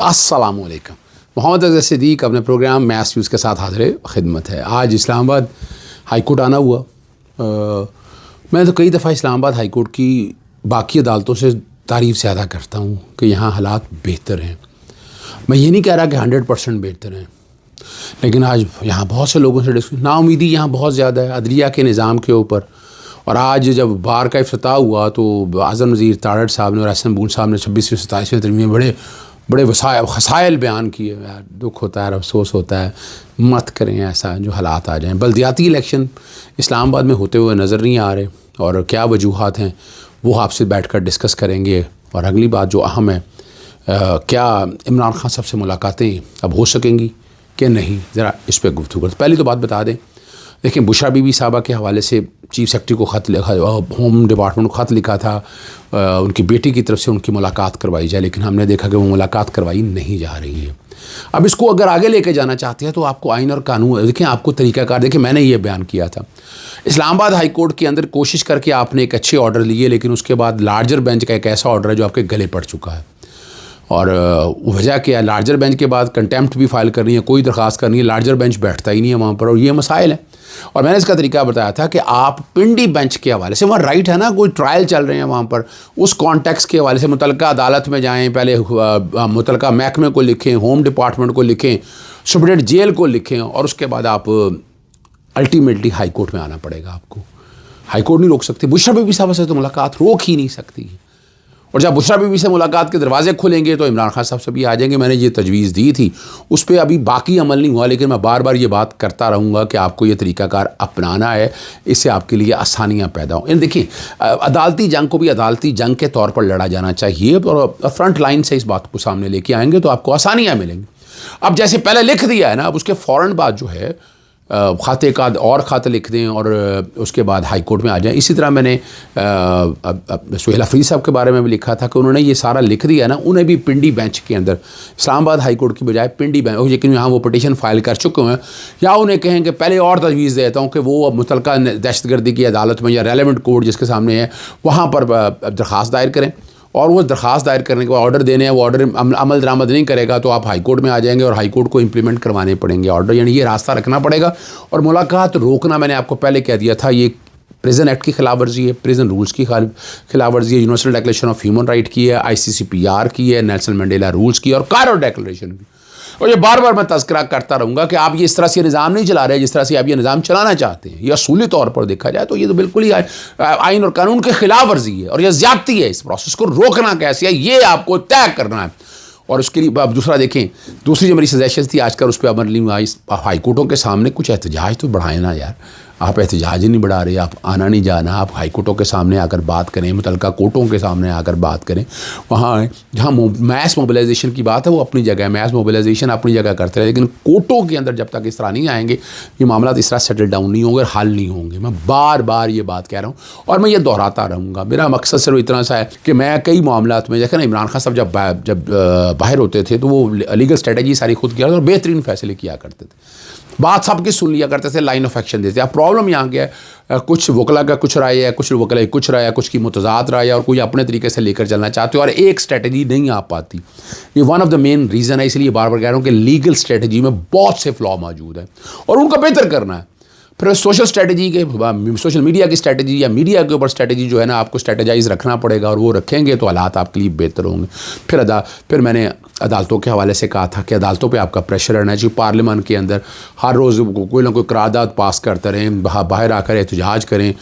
अस्सलामुअलैकुम। मोहम्मद अज़हर सिद्दीक़ अपने programme maths views के साथ हाज़िर खिदमत है। आज इस्लामाबाद हाई कोर्ट आना हुआ। मैं तो कई दफ़ा इस्लामाबाद हाई कोर्ट की बाकी अदालतों से तारीफ़ ज़्यादा करता हूँ कि यहाँ हालात बेहतर हैं। मैं ये नहीं कह रहा कि 100% बेहतर हैं, लेकिन आज यहाँ बहुत से लोगों से नाउमीदी यहाँ बहुत ज़्यादा है अदलिया के निज़ाम के ऊपर। और आज जब बार का इफ्तिताह हुआ तो आज़म नज़ीर तारड़ साहब ने और एहसन बून साहब ने 26वीं 27वीं तरमीम में बड़े वसाइल बयान किए। यार दुख होता है, अफसोस होता है, मत करें ऐसा जो हालात आ जाएं। बल्दियाती इलेक्शन इस्लामाबाद में होते हुए नज़र नहीं आ रहे और क्या वजूहात हैं वो आपसे बैठकर डिस्कस करेंगे। और अगली बात जो अहम है, क्या इमरान खान साहब से मुलाकातें अब हो सकेंगी कि नहीं, ज़रा इस पर गुफ्तगू करते। पहली तो बात बता दें, देखिए बुशरा बीबी साहबा के हवाले से चीफ सेक्रेटरी को ख़त लिखा, होम डिपार्टमेंट को ख़त लिखा था उनकी बेटी की तरफ से उनकी मुलाकात करवाई जाए, लेकिन हमने देखा कि वो मुलाकात करवाई नहीं जा रही है। अब इसको अगर आगे लेके जाना चाहते हैं तो आपको आइन और कानून देखें, आपको तरीक़ाकार देखिए। मैंने ये बयान किया था इस्लामाबाद हाई कोर्ट के अंदर कोशिश करके आपने एक अच्छे ऑर्डर लिए, लेकिन उसके बाद लार्जर बेंच का एक ऐसा ऑर्डर है जो आपके गले पड़ चुका है। और वजह क्या है, लार्जर बेंच के बाद कंटेम्प्ट भी फाइल करनी है, कोई दरख्वास्त करनी है, लार्जर बेंच बैठता ही नहीं है वहाँ पर, और ये मसाइल है। और मैंने इसका तरीका बताया था कि आप पिंडी बेंच के हवाले से, वहाँ राइट है ना, कोई ट्रायल चल रहे हैं वहाँ पर, उस कॉन्टेक्स्ट के हवाले से मुतलका अदालत में जाएँ, पहले मुतलका महकमे को लिखें, होम डिपार्टमेंट को लिखें, सुप्रीडेंट जेल को लिखें, और उसके बाद आप अल्टीमेटली हाई कोर्ट में आना पड़ेगा आपको। हाई कोर्ट नहीं रोक सकती, बुशरा बीबी साहब से तो मुलाकात रोक ही नहीं सकती। और जब बुशरा बीबी से मुलाकात के दरवाजे खुलेंगे तो इमरान खान साहब से भी आ जाएंगे। मैंने ये तजवीज़ दी थी, उस पर अभी बाकी अमल नहीं हुआ, लेकिन मैं बार बार ये बात करता रहूँगा कि आपको ये तरीक़ाकार अपनाना है, इससे आपके लिए आसानियाँ पैदा हों। देखिए, अदालती जंग को भी अदालती जंग के तौर पर लड़ा जाना चाहिए, और फ्रंट लाइन से इस बात को सामने लेके आएंगे तो आपको आसानियाँ मिलेंगी। अब जैसे पहले लिख दिया है ना, अब उसके फ़ौरन बाद जो है खाते का और खाते लिख दें और उसके बाद हाई कोर्ट में आ जाएं। इसी तरह मैंने सुहेल अफरीदी साहब के बारे में भी लिखा था कि उन्होंने ये सारा लिख दिया ना, उन्हें भी पिंडी बेंच के अंदर, इस्लामाबाद हाई कोर्ट की बजाय पिंडी बेंच, लेकिन यहाँ वो पटिशन फाइल कर चुके हैं, या उन्हें कहें कि पहले और तजवीज़ देता हूँ कि वो मुतलका दहशतगर्दी की अदालत में या रेलेवेंट कोर्ट जिसके सामने है वहाँ पर दरख्वास्त दायर करें, और वो दरख्वास्त दायर करने के बाद ऑर्डर देने हैं, वो ऑर्डर अमल दरामद नहीं करेगा तो आप हाई कोर्ट में आ जाएंगे और हाई कोर्ट को इंप्लीमेंट करवाने पड़ेंगे ऑर्डर। यानी ये रास्ता रखना पड़ेगा। और मुलाकात रोकना, मैंने आपको पहले कह दिया था, ये प्रिजन एक्ट की खिलाफ वर्जी है, प्रिजन रूल्स की खिलाफ वर्जी है, universal declaration of human right की है, ICCPR की है, नेल्सन मंडेला रूल्स की है, और कायरो डिक्लेरेशन की। और ये बार बार मैं तज़किरा करता रहूँगा कि आप ये इस तरह से निज़ाम नहीं चला रहे जिस तरह से आप ये निज़ाम चलाना चाहते हैं। या असूली तौर पर देखा जाए तो ये तो बिल्कुल ही आइन और कानून के खिलाफ वर्जी है, और यह ज़्यादती है। इस प्रोसेस को रोकना कैसे है ये आपको तय करना है। और उसके लिए अब दूसरा देखें, दूसरी जो मेरी सजेशन थी आजकल उस पर अमल नहीं हुआ। इस हाई कोर्टों के सामने कुछ एहतजाज तो बढ़ाएं ना यार, आप एहतजाज ही नहीं बढ़ा रहे, आप आना नहीं जाना, आप हाई कोर्टों के सामने आकर बात करें, मुतलका कोर्टों के सामने आकर बात करें। वहाँ जहाँ मैस मोबिलाइजेशन की बात है वो अपनी जगह है, मैस मोबिलाइजेशन अपनी जगह करते रहे, लेकिन कोर्टों के अंदर जब तक इस तरह नहीं आएंगे ये मामला इस तरह सेटल डाउन नहीं होंगे, हल नहीं होंगे। मैं बार बार ये बात कह रहा हूँ और मैं ये दोहराता रहूँगा। मेरा मकसद सिर्फ इतना सा है कि मैं कई मामलात में, देखें ना, इमरान खान साहब जब बाहर होते थे तो वो लीगल स्ट्रेटजी सारी खुद किया और बेहतरीन फैसले किया करते थे, बात सबकी सुन लिया करते थे, लाइन ऑफ एक्शन देते। अब प्रॉब्लम यहाँ क्या है, कुछ वकला का कुछ राय है, कुछ वकला की कुछ राय है, कुछ की मुतज़ाद राय है, और कोई अपने तरीके से लेकर चलना चाहते हो और एक स्ट्रेटजी नहीं आ पाती। ये one of the main reason है, इसलिए बार बार कह रहा हूँ कि लीगल स्ट्रेटजी में बहुत से फ्लॉ मौजूद है और उनको बेहतर करना है। फिर सोशल स्ट्रेटजी के, सोशल मीडिया की स्ट्रेटजी या मीडिया के ऊपर स्ट्रेटजी जो है ना, आपको स्ट्रेटजाइज रखना पड़ेगा, और वो रखेंगे तो हालात आपके लिए बेहतर होंगे। फिर मैंने अदालतों के हवाले से कहा था कि अदालतों पे आपका प्रेशर रहना चाहिए। पार्लियामेंट के अंदर हर रोज़ कोई ना कोई करारदाद पास करते रहें, बाहर आकर एहतजाज करें,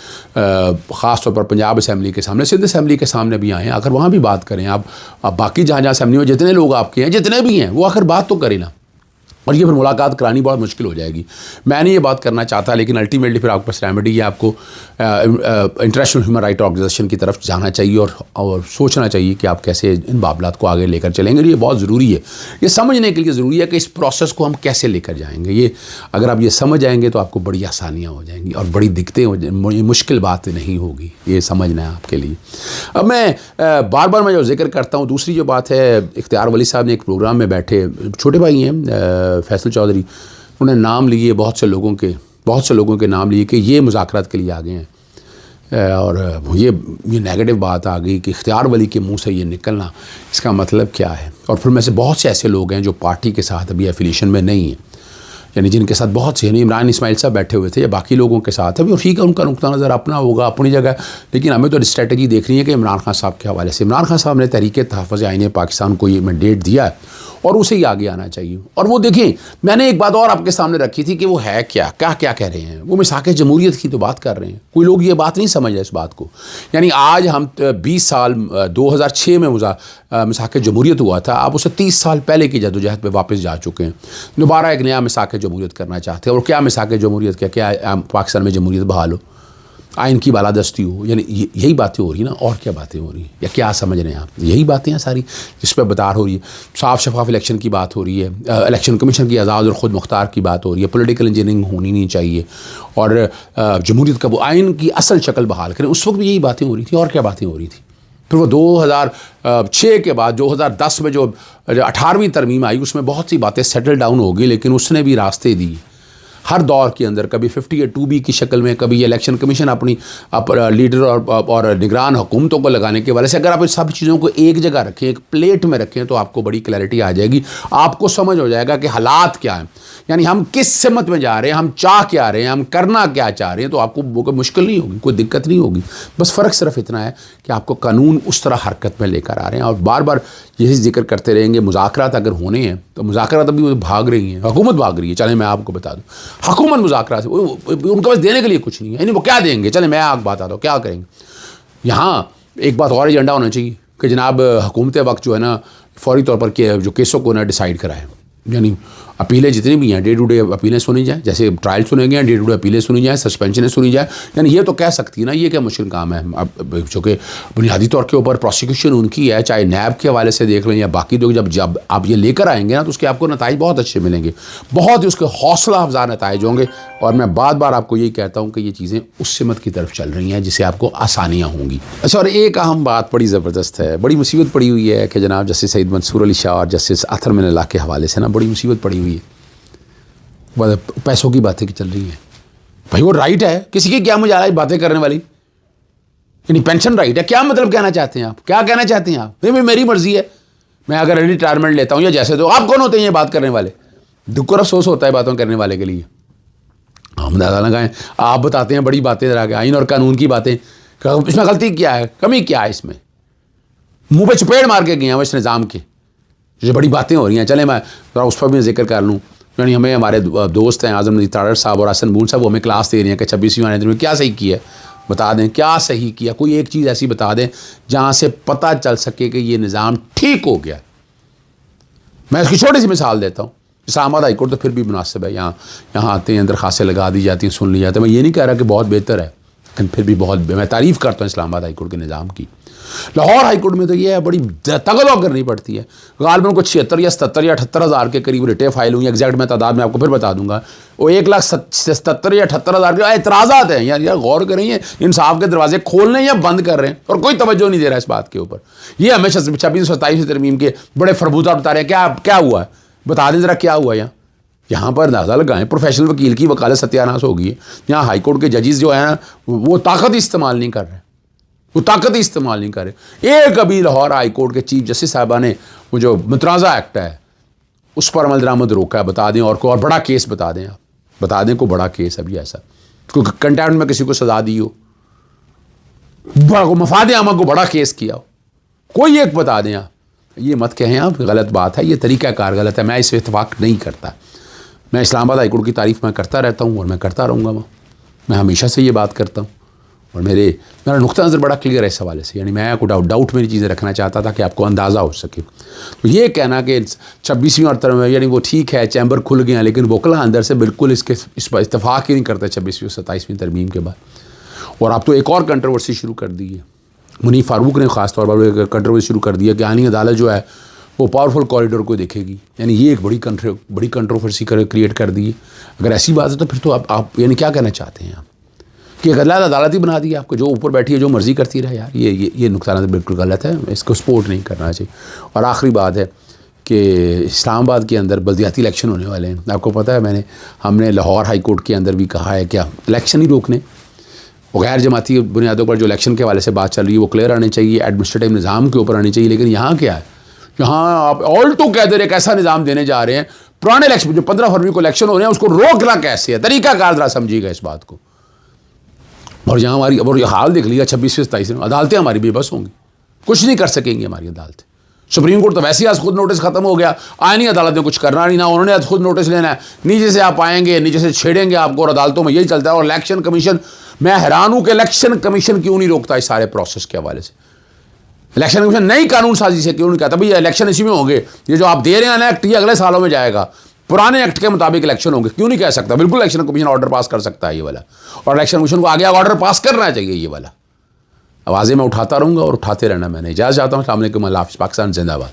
ख़ास तौर पर पंजाब असम्बली के सामने, सिंध असम्बली के सामने भी आएँ, आकर वहाँ भी बात करें। आप बाकी जहाँ असम्बली में जितने लोग आपके हैं, जितने भी हैं, वो आकर बात तो करें ना। और ये फिर मुलाकात करानी बहुत मुश्किल हो जाएगी। मैं नहीं ये बात करना चाहता, लेकिन अल्टीमेटली फिर आपके पास रेमेडी है, आपको इंटरनेशनल ह्यूमन राइट ऑर्गेनाइजेशन की तरफ जाना चाहिए और सोचना चाहिए कि आप कैसे इन मामलात को आगे लेकर चलेंगे। ये बहुत ज़रूरी है, ये समझने के लिए ज़रूरी है कि इस प्रोसेस को हम कैसे लेकर जाएंगे। ये अगर आप ये समझ आएंगे तो आपको बड़ी आसानियाँ हो जाएंगी और बड़ी दिक्कतें हो जाएंगी, मुश्किल बात नहीं होगी, ये समझना है आपके लिए। अब मैं बार बार मैं जो जिक्र करता हूँ, दूसरी जो बात है, इख्तियार वली साहब ने एक प्रोग्राम में बैठे, छोटे भाई हैं फैसल चौधरी, उन्होंने नाम लिए बहुत से लोगों के नाम लिए कि ये मुज़ाकरात के लिए आ गए हैं। और ये नेगेटिव बात आ गई कि इख्तियार वली के मुंह से ये निकलना, इसका मतलब क्या है। और फिर में से बहुत से ऐसे लोग हैं जो पार्टी के साथ अभी एफिलिएशन में नहीं हैं, यानी जिनके साथ बहुत से, यानी इमरान इस्माइल साहब बैठे हुए थे या बाकी लोगों के साथ अभी, और ठीक है उनका नुक्ता नज़र अपना होगा अपनी जगह, लेकिन हमें तो स्ट्रेटजी देखनी है कि इमरान खान साहब के हवाले से। इमरान खान साहब ने तहरीक तहफ़्फ़ुज़ आईन पाकिस्तान को ये मैंडेट दिया है और उसे ही आगे आना चाहिए। और वो देखें, मैंने एक बात और आपके सामने रखी थी कि वो है क्या क्या कह रहे हैं, वो मिसाक़ जमहूरियत की तो बात कर रहे हैं। कोई लोग ये बात नहीं समझ रहे इस बात को। यानी आज हम 20 साल 2006 में मिसाक़ जमहूरियत हुआ था, आप उसे 30 साल पहले की जदोजहद पे वापस जा चुके हैं, दोबारा एक नया मिसाक़ जमहूरियत करना चाहते हैं। और क्या मिसाक़ जमहूरियत क्या पाकिस्तान में जमहूरियत बहाल हो, आइन की बालादस्ती हो, यानी यही बातें हो रही ना, और क्या बातें हो रही हैं, या क्या समझ रहे हैं आप? यही बातें हैं सारी जिस पर बता हो रही है। साफ शफाफ इलेक्शन की बात हो रही है, इलेक्शन कमीशन की आज़ाद और ख़ुद मुख्तार की बात हो रही है, पॉलिटिकल इंजीनियरिंग होनी नहीं चाहिए, और जमहूरियत का वो आइन की असल शक्ल बहाल करें। उस वक्त भी यही बातें हो रही थी, और क्या बातें हो रही थी। फिर वो 2006 के बाद 2010 में जो 18वीं तरमीम आई, उसमें बहुत सी बातें सेटल डाउन हो गई, लेकिन उसने भी रास्ते दिए हर दौर के अंदर, कभी 58(2)B की शक्ल में, कभी इलेक्शन कमीशन अपनी लीडर और निगरान हुकूमतों को लगाने के वजह से। अगर आप इन सब चीज़ों को एक जगह रखें, एक प्लेट में रखें, तो आपको बड़ी क्लैरिटी आ जाएगी, आपको समझ हो जाएगा कि हालात क्या हैं, यानी हम किस सिमत में जा रहे हैं, हम चाह क्या रहे हैं, हम करना क्या चाह रहे हैं। तो आपको कोई मुश्किल नहीं होगी, कोई दिक्कत नहीं होगी। बस फ़र्क सिर्फ इतना है कि आपको कानून उस तरह हरकत में लेकर आ रहे हैं, और बार बार यही जिक्र करते रहेंगे। मुज़ाकरात अगर होने हैं तो मुज़ाकरात अभी भाग रही हैं, हुकूमत भाग रही है। चले मैं आपको बता दूँ, हुकूमत मुज़ाकरात से उनके पास देने के लिए कुछ नहीं है, यानी वो क्या देंगे। चले मैं आपको बताता हूँ क्या करेंगे। यहाँ एक बात और एजेंडा होना चाहिए कि जनाब हुकूमत वक्त जो है ना, फौरी तौर पर जो केसों को ना डिसाइड कराएं, यानी अपीलें जितनी भी हैं डे टू डे अपीलें सुनी जाएँ, जैसे ट्रायल सुने गए हैं डे टू डे अपीलें सुनी जाएँ, सस्पेंशनें सुनी जाए। यानी ये तो कह सकती है ना, ये क्या मुश्किल काम है। अब चूँकि बुनियादी तौर के ऊपर प्रोसिक्यूशन उनकी है, चाहे नैब के हवाले से देख लें या बाकी लोग, जब आप ये लेकर आएंगे ना, तो उसके आपको नताइज बहुत अच्छे मिलेंगे, बहुत ही उसके हौसला अफजा नताइज होंगे। और मैं बार बार आपको यही कहता हूँ कि ये चीज़ें उस सिमत की तरफ चल रही हैं जिससे आपको आसानियाँ होंगी। अच्छा, और एक अहम बात बड़ी ज़बरदस्त है, बड़ी मुसीबत पड़ी हुई है कि जनाब जस्टिस सईद मंसूर अली शाह और जस्टिस अतर मिनल्लाह के हवाले से ना बड़ी मुसीबत पड़ी हुई है। पैसों की बातें चल रही हैं। भाई वो राइट है, किसी की क्या मुझे बातें करने वाली, यानी पेंशन राइट है। क्या मतलब कहना चाहते हैं आप, क्या कहना चाहते हैं आप? भाई मेरी मर्जी है, मैं अगर रिटायरमेंट लेता हूँ या जैसे, तो आप कौन होते हैं ये बात करने वाले? दुख और अफसोस होता है बातों करने वाले के लिए। हम ज़्यादा लगाएं, आप बताते हैं बड़ी बातें जरा, आइन और कानून की बातें, इसमें गलती क्या है, कमी क्या है इसमें? मुँह पे चपेड़ मार के गए हैं इस निज़ाम के, जो बड़ी बातें हो रही हैं। चले मैं उस पर भी जिक्र कर लूँ। यानी हमें हमारे दोस्त हैं आज़म नज़ीर तारड़ साहब और हसन मून साहब, वो हमें क्लास दे रहे हैं कि 26वीं आने में क्या सही किया, बता दें क्या सही किया, कोई एक चीज़ ऐसी बता दें जहाँ से पता चल सके कि ये निज़ाम ठीक हो गया। मैं इसकी छोटी सी मिसाल देता हूँ। इस्लामाबाद हाई कोर्ट तो फिर भी मुनासिब है, यहाँ आते हैं, दरख्वास्तें लगा दी जाती हैं, सुन ली जाती है। मैं ये नहीं कह रहा कि बहुत बेहतर है, लेकिन फिर भी बहुत मैं तारीफ़ करता हूँ इस्लामाबाद हाई कोर्ट के निज़ाम की। लाहौर हाई कोर्ट में तो ये है, बड़ी तगड़ो करनी पड़ती है। गालबन को 76 या 77 या 78 हज़ार के करीब रिटे फाइल हुई, एग्जैक्ट मैं तादाद में आपको फिर बता दूंगा। वो 1,77,000 या 78 हज़ार के एतराज़ात हैं। यार गौर करें, इंसाफ के दरवाजे खोलने या बंद कर रहे हैं और कोई तवज्जो नहीं दे रहा इस बात के ऊपर। ये हमेशा 26-27 तरमीम के बड़े फरबूदा बता रहे हैं। क्या हुआ है, बता दें ज़रा क्या हुआ। यहाँ पर अंदाज़ा लगाएं, प्रोफेशनल वकील की वकालत सत्यानाश हो गई है। यहाँ हाई कोर्ट के जजेस जो है ना, वो ताकत इस्तेमाल नहीं कर रहे, वो ताकत इस्तेमाल नहीं कर रहे। एक अभी लाहौर हाई कोर्ट के चीफ जस्टिस साहबा ने वो जो मुतराज़ा एक्ट है उस पर अमल दरामद रोका है, बता दें। और कोई और बड़ा केस बता दें, आप बता दें कोई बड़ा केस अभी ऐसा, कोई कंटेम्प्ट में किसी को सजा दी हो, मफाद आमा को बड़ा केस किया हो, कोई एक बता दें आप। ये मत कहें आप, गलत बात है, ये तरीक़ाकार गलत है। मैं इस इत्तेफाक नहीं करता। मैं इस्लामाबाद हाई कोर्ट की तारीफ़ मैं करता रहता हूँ और मैं करता रहूँगा। मैं हमेशा से ये बात करता हूँ और मेरा नुक्ता नज़र बड़ा क्लियर है इस हवाले से। यानी मैं को डाउट मेरी चीज़ें रखना चाहता था कि आपको अंदाज़ा हो सके। तो ये कहना कि 26वीं और तरह यानी वो ठीक है, चैम्बर खुल गए हैं, लेकिन वकला अंदर से बिल्कुल इस पर इत्तेफाक ही नहीं करते 26वीं और 27वीं तरमीम के बाद। और अब तो एक और कंट्रोवर्सी शुरू कर दी है। मुनीफ फारूक ने ख़ास तौर पर कंट्रोवर्सी शुरू कर दिया कि आईनी अदालत जो है वो पावरफुल कॉरिडोर को देखेगी। यानी ये एक बड़ी कंट्रोवर्सी क्रिएट कर दी है। अगर ऐसी बात है तो फिर तो आप यानी क्या कहना चाहते हैं आप कि अदालत ही बना दी है आपको, जो ऊपर बैठी है जो मर्ज़ी करती रहे। यार ये नुक्ता नज़र बिल्कुल गलत है, इसको सपोर्ट नहीं करना चाहिए। और आखिरी बात है कि इस्लामाबाद के अंदर बल्दियाती इलेक्शन होने वाले हैं। आपको पता है हमने लाहौर हाई कोर्ट के अंदर भी कहा है क्या इलेक्शन ही रोकने, वो गैर जमाती बुनियादों पर जो इलेक्शन के हवाले से बात चल रही है वो क्लियर आनी चाहिए, एडमिनिस्ट्रेटिव निज़ाम के ऊपर आनी चाहिए। लेकिन यहाँ क्या है, यहाँ आप ऑल टुगेदर एक ऐसा निज़ाम देने जा रहे हैं, पुराने इलेक्शन जो 15 फरवरी को इलेक्शन हो रहे हैं उसको रोकना कैसे है, तरीकाकार जरा समझिएगा इस बात को। और यहाँ हमारी अब हाल देख लिया 26-27 में अदालतें हमारी बेबस होंगी, कुछ नहीं कर सकेंगी हमारी अदालतें। सुप्रीम कोर्ट तो वैसे ही आज खुद नोटिस खत्म हो गया, आईनी अदालत में कुछ करना नहीं, ना उन्होंने आज खुद नोटिस लेना है, नीचे से आप आएंगे, नीचे से छेड़ेंगे आपको, और अदालतों में यही चलता है। और इलेक्शन कमीशन, मैं हैरान हूँ कि इलेक्शन कमीशन क्यों नहीं रोकता इस सारे प्रोसेस के हवाले से। इलेक्शन कमीशन नई कानून साजी से क्यों नहीं कहता भाई इलेक्शन इसी में होंगे, ये जो आप दे रहे हैं ना एक्ट ये अगले सालों में जाएगा, पुराने एक्ट के मुताबिक इलेक्शन होंगे, क्यों नहीं कह सकता? बिल्कुल इलेक्शन कमीशन ऑर्डर पास कर सकता है ये वाला, और इलेक्शन कमीशन को आगे ऑर्डर पास करना चाहिए ये वाला। आवाज़ें मैं उठाता रहूँगा और उठाते रहना। मैंने इजाज़त चाहता हूँ। अस्सलाम वालेकुम, अल्लाह हाफ़िज़, पाकिस्तान जिंदाबाद।